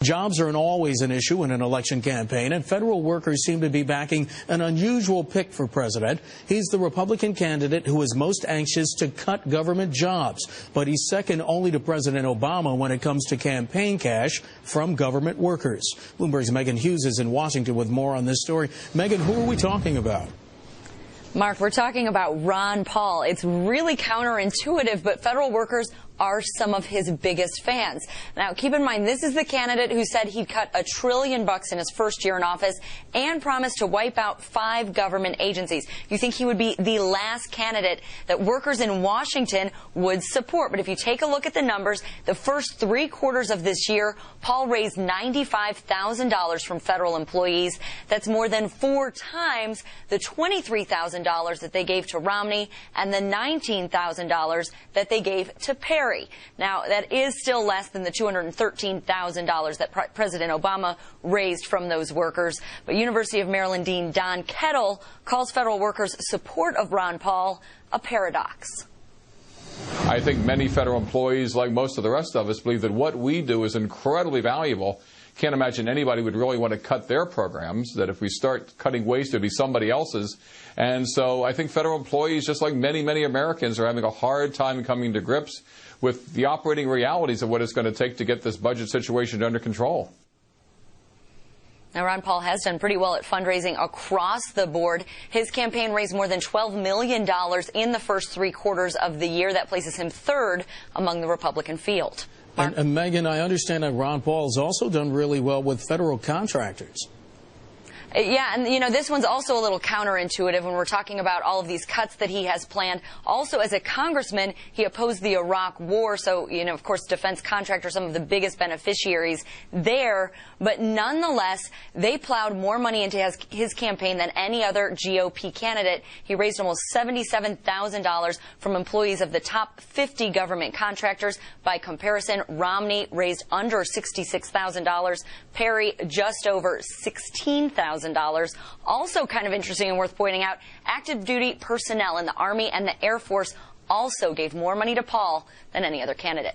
Jobs aren't always an issue in an election campaign, and federal workers seem to be backing an unusual pick for president. He's the Republican candidate who is most anxious to cut government jobs, but he's second only to President Obama when it comes to campaign cash from government workers. Bloomberg's Megan Hughes is in Washington with more on this story. Megan, who are we talking about? Mark, we're talking about Ron Paul. It's really counterintuitive, but federal workers are some of his biggest fans. Now, keep in mind, this is the candidate who said he'd cut $1 trillion in his first year in office and promised to wipe out 5 government agencies. You think he would be the last candidate that workers in Washington would support. But if you take a look at the numbers, the first 3 quarters of this year, Paul raised $95,000 from federal employees. That's more than 4 times the $23,000 that they gave to Romney and the $19,000 that they gave to Perry. Now, that is still less than the $213,000 that President Obama raised from those workers. But University of Maryland Dean Don Kettle calls federal workers' support of Ron Paul a paradox. I think many federal employees, like most of the rest of us, believe that what we do is incredibly valuable. Can't imagine anybody would really want to cut their programs, that if we start cutting waste, it would be somebody else's. And so I think federal employees, just like many, many Americans, are having a hard time coming to grips with the operating realities of what it's going to take to get this budget situation under control. Now, Ron Paul has done pretty well at fundraising across the board. His campaign raised more than $12 million in the first 3 quarters of the year. That places him third among the Republican field. And Megan, I understand that Ron Paul has also done really well with federal contractors. Yeah, and, you know, this one's also a little counterintuitive when we're talking about all of these cuts that he has planned. Also, as a congressman, he opposed the Iraq war. So, you know, of course, defense contractors, some of the biggest beneficiaries there. But nonetheless, they plowed more money into his campaign than any other GOP candidate. He raised almost $77,000 from employees of the top 50 government contractors. By comparison, Romney raised under $66,000. Perry just over $16,000. Also kind of interesting and worth pointing out, active duty personnel in the Army and the Air Force also gave more money to Paul than any other candidate.